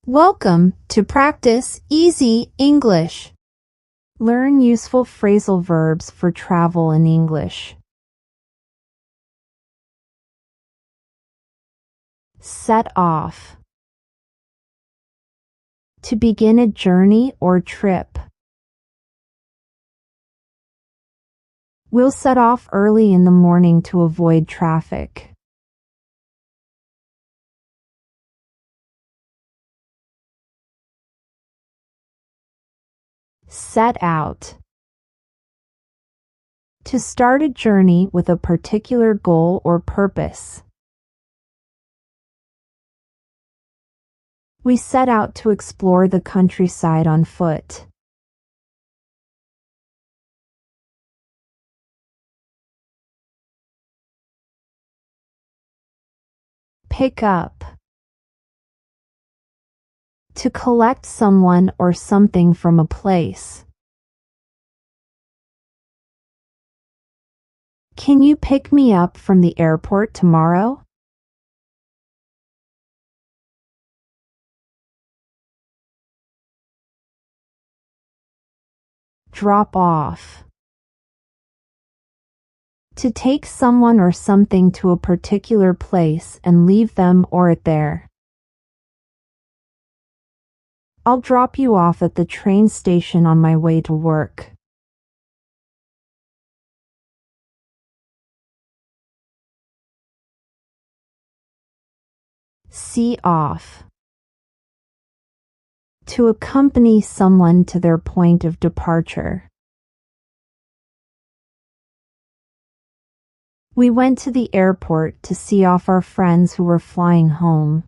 Welcome to Practice Easy English. Learn useful phrasal verbs for travel in English. Set off. To begin a journey or trip. We'll set off early in the morning to avoid traffic. Set out. To start a journey with a particular goal or purpose. We set out to explore the countryside on foot. Pick up. To collect someone or something from a place. Can you pick me up from the airport tomorrow? Drop off. To take someone or something to a particular place and leave them or it there. I'll drop you off at the train station on my way to work. See off. To accompany someone to their point of departure. We went to the airport to see off our friends who were flying home.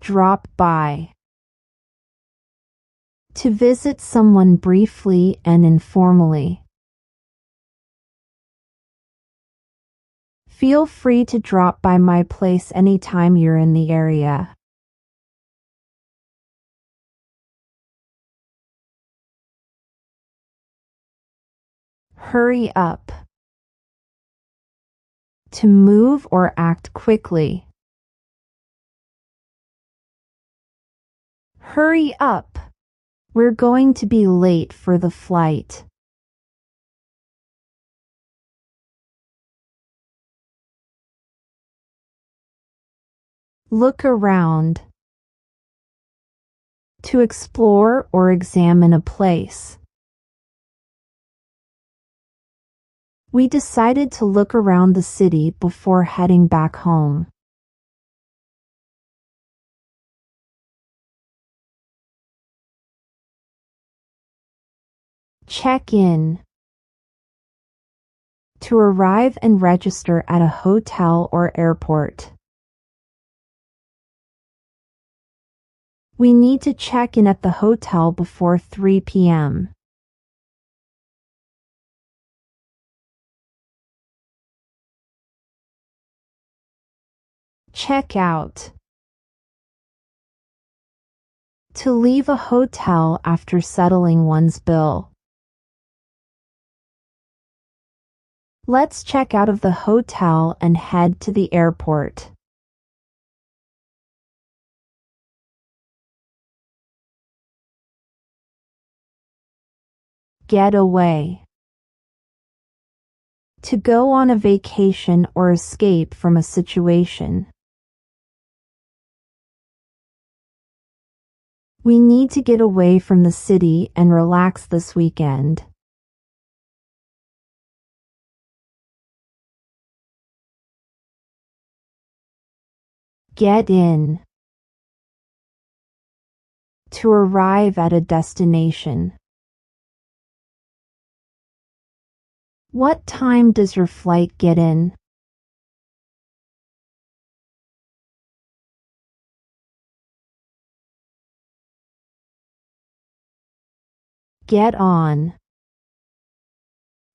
Drop by. To visit someone briefly and informally. Feel free to drop by my place anytime you're in the area. Hurry up. To move or act quickly. Hurry up. We're going to be late for the flight. Look around. To explore or examine a place. We decided to look around the city before heading back home. Check in. To arrive and register at a hotel or airport. We need to check in at the hotel before 3 p.m. Check out. To leave a hotel after settling one's bill. Let's check out of the hotel and head to the airport. Get away. To go on a vacation or escape from a situation. We need to get away from the city and relax this weekend. Get in. To arrive at a destination. What time does your flight get in? Get on.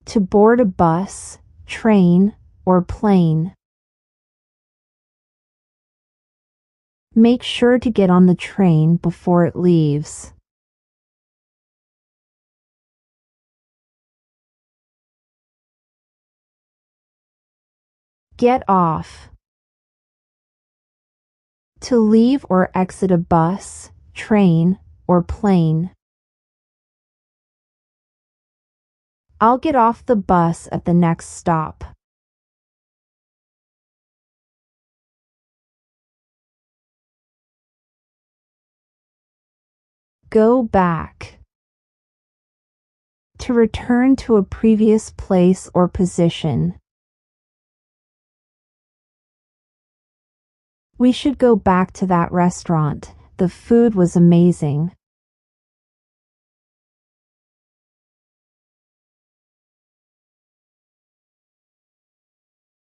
To board a bus, train, or plane. Make sure to get on the train before it leaves. Get off. To leave or exit a bus, train, or plane. I'll get off the bus at the next stop. Go back. To return to a previous place or position. We should go back to that restaurant. The food was amazing.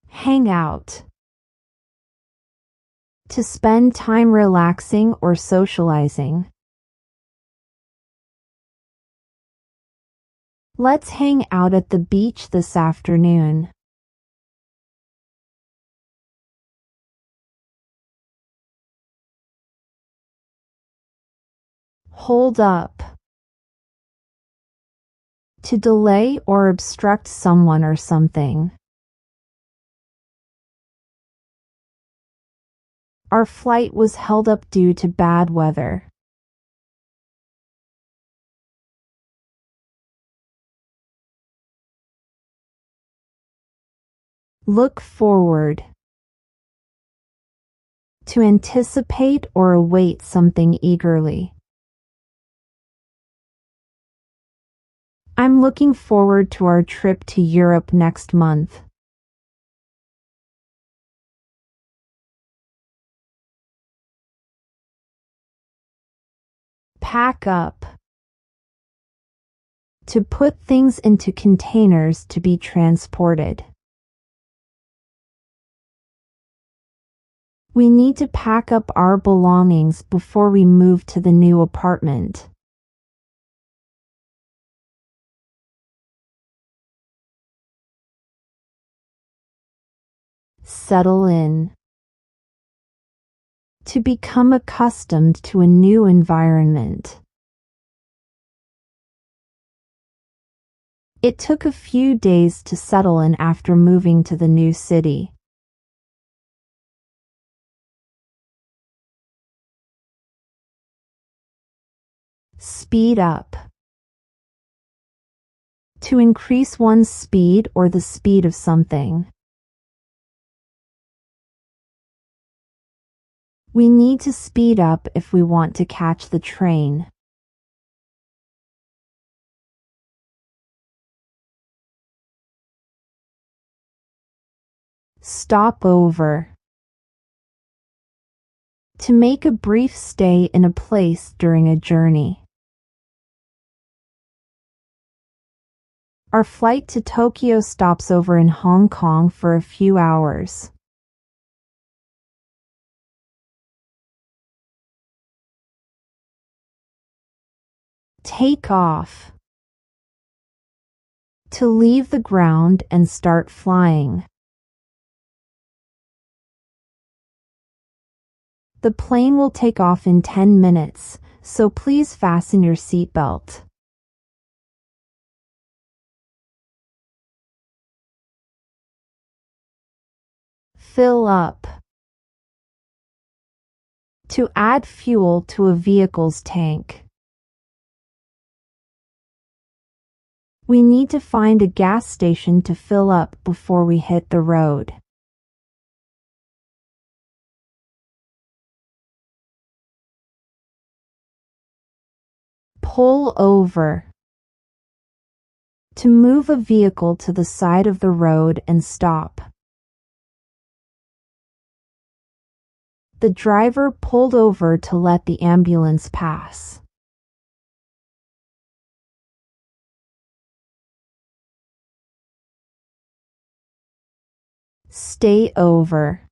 Hang out. To spend time relaxing or socializing. Let's hang out at the beach this afternoon. Hold up. To delay or obstruct someone or something. Our flight was held up due to bad weather. Look forward. To anticipate or await something eagerly. I'm looking forward to our trip to Europe next month. Pack up. To put things into containers to be transported. We need to pack up our belongings before we move to the new apartment. Settle in. To become accustomed to a new environment. It took a few days to settle in after moving to the new city. Speed up. To increase one's speed or the speed of something. We need to speed up if we want to catch the train. Stop over. To make a brief stay in a place during a journey. Our flight to Tokyo stops over in Hong Kong for a few hours. Take off. To leave the ground and start flying. The plane will take off in 10 minutes, so please fasten your seatbelt. Fill up. To add fuel to a vehicle's tank. We need to find a gas station to fill up before we hit the road. Pull over. To move a vehicle to the side of the road and stop. The driver pulled over to let the ambulance pass. Stay over.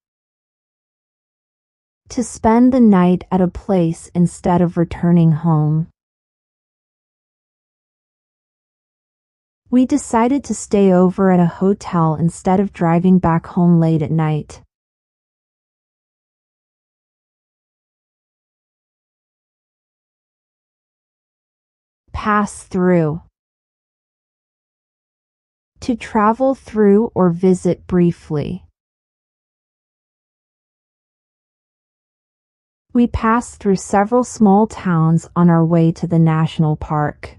To spend the night at a place instead of returning home. We decided to stay over at a hotel instead of driving back home late at night. Pass through. To travel through or visit briefly. We passed through several small towns on our way to the national park.